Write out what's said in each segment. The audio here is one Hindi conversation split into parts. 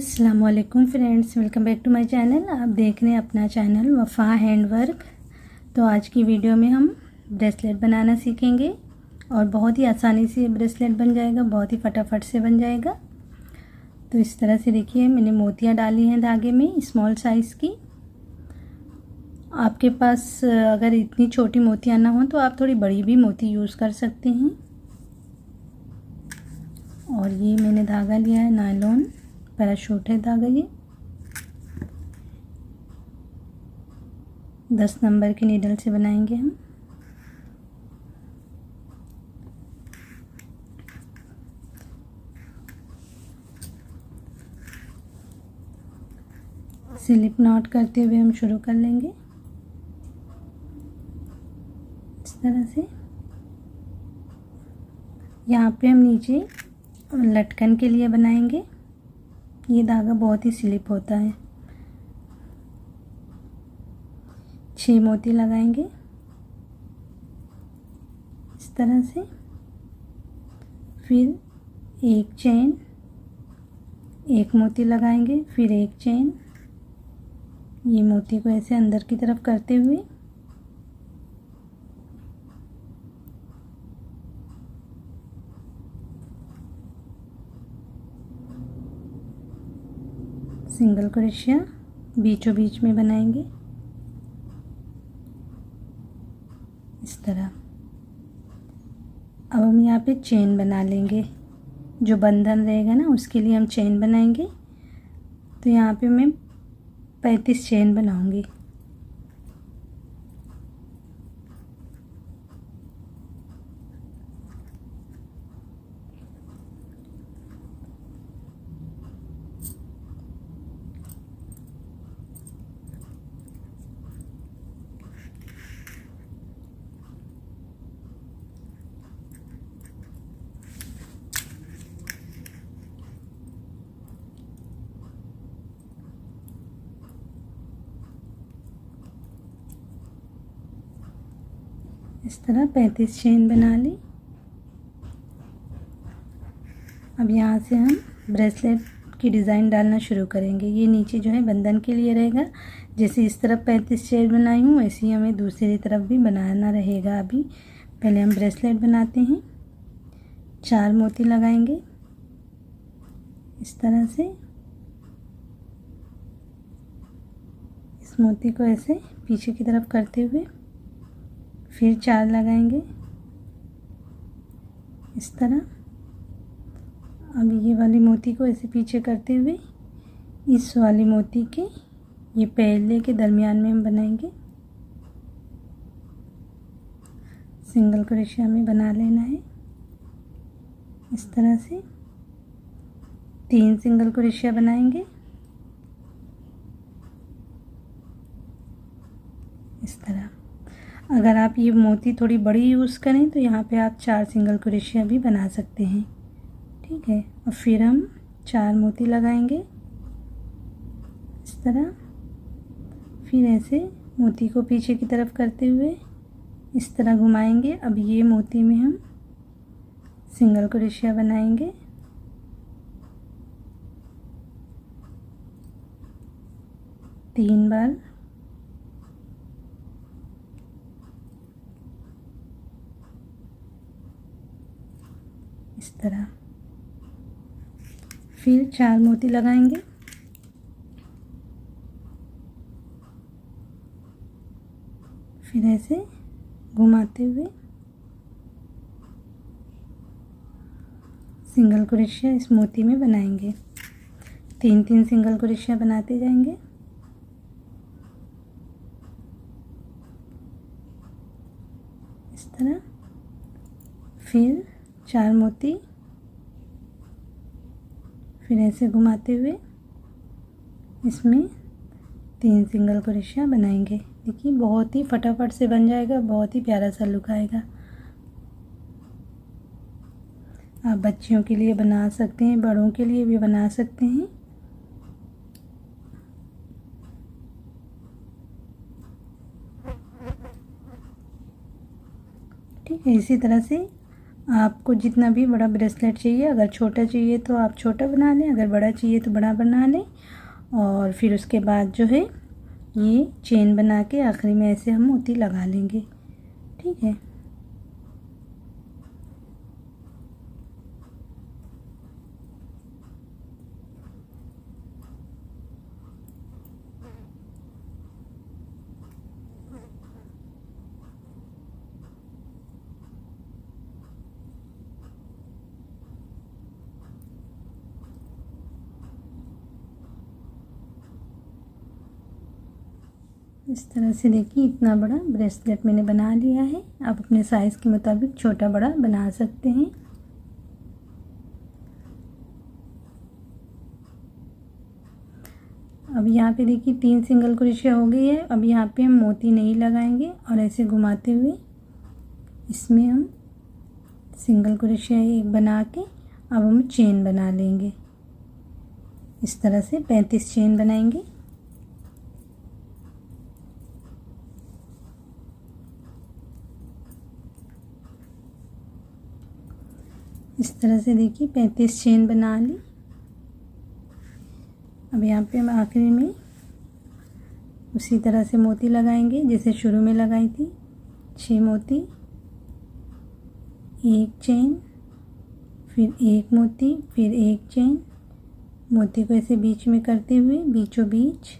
अस्सलामुअलैकुम friends, welcome back to my channel. आप देख रहे हैं अपना चैनल वफ़ा हैंडवर्क। तो आज की वीडियो में हम ब्रेसलेट बनाना सीखेंगे और बहुत ही आसानी से ब्रेसलेट बन जाएगा, बहुत ही फटाफट से बन जाएगा। तो इस तरह से देखिए, मैंने मोतियाँ डाली हैं धागे में स्मॉल साइज़ की। आपके पास अगर इतनी छोटी मोतियाँ ना हो तो आप थोड़ी बड़ी भी मोती यूज़ कर सकते हैं। और ये मैंने धागा लिया है नायलॉन पैराशूट है धागा। ये 10 नंबर के नीडल से बनाएंगे हम। स्लिप नॉट करते हुए हम शुरू कर लेंगे इस तरह से। यहाँ पे हम नीचे लटकन के लिए बनाएंगे। ये धागा बहुत ही स्लिप होता है। 6 मोती लगाएंगे इस तरह से। फिर एक चेन, एक मोती लगाएंगे, फिर एक चेन। ये मोती को ऐसे अंदर की तरफ करते हुए सिंगल क्रोशिया बीचों बीच में बनाएंगे इस तरह। अब हम यहाँ पे चेन बना लेंगे। जो बंधन रहेगा ना उसके लिए हम चेन बनाएंगे। तो यहाँ पे मैं 35 चेन बनाऊंगी। इस तरह 35 चेन बना ली। अब यहाँ से हम ब्रेसलेट की डिज़ाइन डालना शुरू करेंगे। ये नीचे जो है बंधन के लिए रहेगा। जैसे इस तरफ 35 चेन बनाई हूँ वैसे ही हमें दूसरी तरफ भी बनाना रहेगा। अभी पहले हम ब्रेसलेट बनाते हैं। 4 मोती लगाएंगे इस तरह से। इस मोती को ऐसे पीछे की तरफ करते हुए फिर 4 लगाएंगे इस तरह। अब ये वाली मोती को ऐसे पीछे करते हुए इस वाली मोती के ये पहले के दरमियान में हम बनाएंगे। सिंगल क्रोशिया में बना लेना है इस तरह से। 3 सिंगल क्रोशिया बनाएंगे इस तरह। अगर आप ये मोती थोड़ी बड़ी यूज़ करें तो यहाँ पे आप 4 सिंगल क्रोशिया भी बना सकते हैं, ठीक है। और फिर हम 4 मोती लगाएंगे इस तरह। फिर ऐसे मोती को पीछे की तरफ करते हुए इस तरह घुमाएंगे। अब ये मोती में हम सिंगल क्रोशिया बनाएंगे। तीन बार इस तरह। फिर 4 मोती लगाएंगे। फिर ऐसे घुमाते हुए सिंगल क्रोशिया इस मोती में बनाएंगे। 3 सिंगल क्रोशिया बनाते जाएंगे इस तरह। फिर 4 मोती, फिर ऐसे घुमाते हुए इसमें 3 सिंगल क्रोशिया बनाएंगे। देखिए बहुत ही फटाफट से बन जाएगा, बहुत ही प्यारा सा लुक आएगा। आप बच्चियों के लिए बना सकते हैं, बड़ों के लिए भी बना सकते हैं। ठीक है, इसी तरह से आपको जितना भी बड़ा ब्रेसलेट चाहिए, अगर छोटा चाहिए तो आप छोटा बना लें, अगर बड़ा चाहिए तो बड़ा बना लें। और फिर उसके बाद जो है ये चेन बना के आखिरी में ऐसे हम मोती लगा लेंगे। ठीक है। इस तरह से देखिए इतना बड़ा ब्रेसलेट मैंने बना लिया है। आप अपने साइज़ के मुताबिक छोटा बड़ा बना सकते हैं। अब यहाँ पे देखिए 3 सिंगल क्रोशिया हो गई है। अब यहाँ पे हम मोती नहीं लगाएंगे और ऐसे घुमाते हुए इसमें हम सिंगल क्रोशिया एक बना के अब हम चेन बना लेंगे। इस तरह से 35 चेन बनाएंगे। इस तरह से देखिए 35 चेन बना ली। अब यहाँ पे हम आखिरी में उसी तरह से मोती लगाएंगे जैसे शुरू में लगाई थी। 6 मोती, एक चेन, फिर एक मोती, फिर एक चेन। मोती को ऐसे बीच में करते हुए बीचों बीच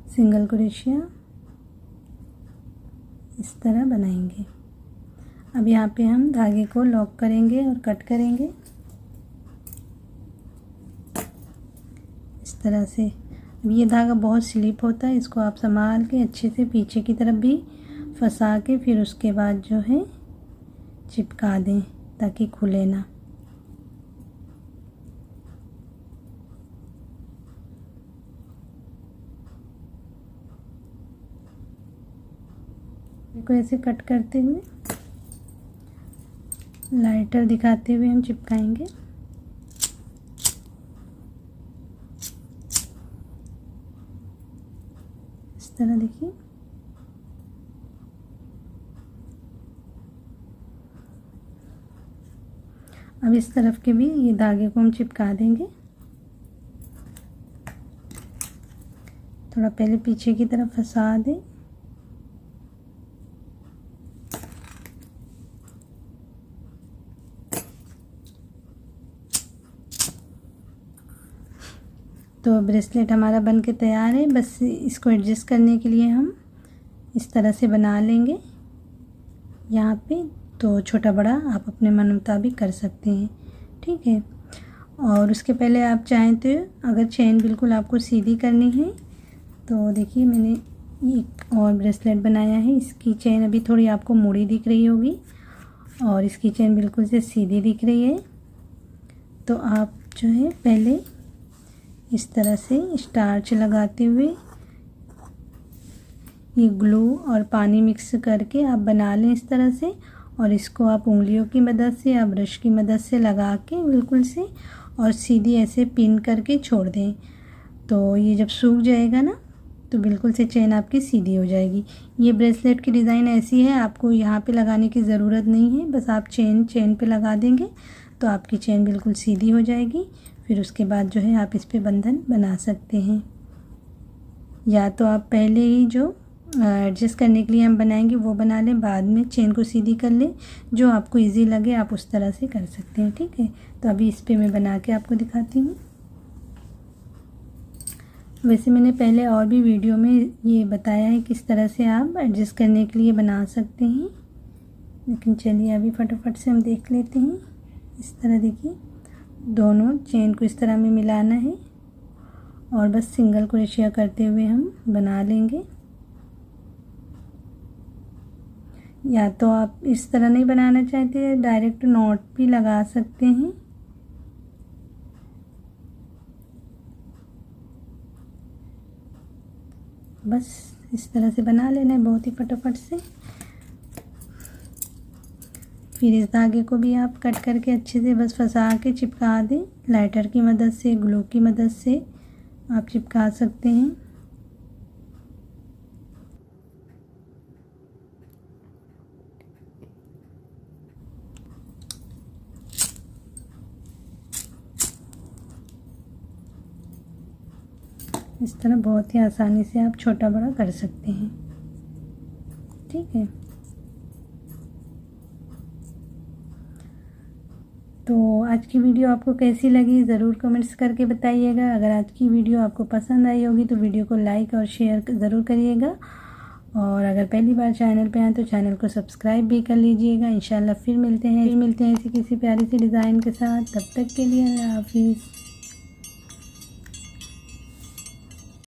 सिंगल क्रोशिया इस तरह बनाएंगे। अब यहाँ पे हम धागे को लॉक करेंगे और कट करेंगे इस तरह से। अब ये धागा बहुत स्लिप होता है, इसको आप संभाल के अच्छे से पीछे की तरफ भी फंसा के फिर उसके बाद जो है चिपका दें ताकि खुले ना। इसको ऐसे कट करते हुए लाइटर दिखाते हुए हम चिपकाएंगे। इस तरह देखिए। अब इस तरफ के भी ये धागे को हम चिपका देंगे। थोड़ा पहले पीछे की तरफ फंसा दें। तो ब्रेसलेट हमारा बन के तैयार है। बस इसको एडजस्ट करने के लिए हम इस तरह से बना लेंगे यहाँ पे। तो छोटा बड़ा आप अपने मन मुताबिक कर सकते हैं। ठीक है। और उसके पहले आप चाहें तो अगर चेन बिल्कुल आपको सीधी करनी है तो देखिए मैंने एक और ब्रेसलेट बनाया है। इसकी चेन अभी थोड़ी आपको मुड़ी दिख रही होगी और इसकी चेन बिल्कुल से सीधी दिख रही है। तो आप जो है पहले इस तरह से स्टार्च लगाते हुए ये ग्लू और पानी मिक्स करके आप बना लें इस तरह से। और इसको आप उंगलियों की मदद से या ब्रश की मदद से लगा के बिल्कुल से और सीधी ऐसे पिन करके छोड़ दें। तो ये जब सूख जाएगा ना तो बिल्कुल से चेन आपकी सीधी हो जाएगी। ये ब्रेसलेट की डिज़ाइन ऐसी है, आपको यहाँ पे लगाने की ज़रूरत नहीं है। बस आप चेन पे लगा देंगे तो आपकी चेन बिल्कुल सीधी हो जाएगी। फिर उसके बाद जो है आप इस पे बंधन बना सकते हैं। या तो आप पहले ही जो एडजस्ट करने के लिए हम बनाएंगे वो बना लें, बाद में चेन को सीधी कर लें। जो आपको इजी लगे आप उस तरह से कर सकते हैं। ठीक है। तो अभी इस पे मैं बना के आपको दिखाती हूँ। वैसे मैंने पहले और भी वीडियो में ये बताया है किस तरह से आप एडजस्ट करने के लिए बना सकते हैं, लेकिन चलिए अभी फटाफट से हम देख लेते हैं। इस तरह देखिए दोनों चेन को इस तरह में मिलाना है और बस सिंगल क्रोशिया करते हुए हम बना लेंगे। या तो आप इस तरह नहीं बनाना चाहते डायरेक्ट नॉट भी लगा सकते हैं। बस इस तरह से बना लेना है बहुत ही फटाफट से। फिर इस धागे को भी आप कट करके अच्छे से बस फंसा के चिपका दें। लाइटर की मदद से, ग्लू की मदद से आप चिपका सकते हैं। इस तरह बहुत ही आसानी से आप छोटा बड़ा कर सकते हैं। ठीक है, तो आज की वीडियो आपको कैसी लगी ज़रूर कमेंट्स करके बताइएगा। अगर आज की वीडियो आपको पसंद आई होगी तो वीडियो को लाइक और शेयर ज़रूर करिएगा, और अगर पहली बार चैनल पे आए तो चैनल को सब्सक्राइब भी कर लीजिएगा। इंशाल्लाह फिर मिलते हैं ऐसी किसी प्यारी सी डिज़ाइन के साथ। तब तक के लिए अल्लाह हाफिज़।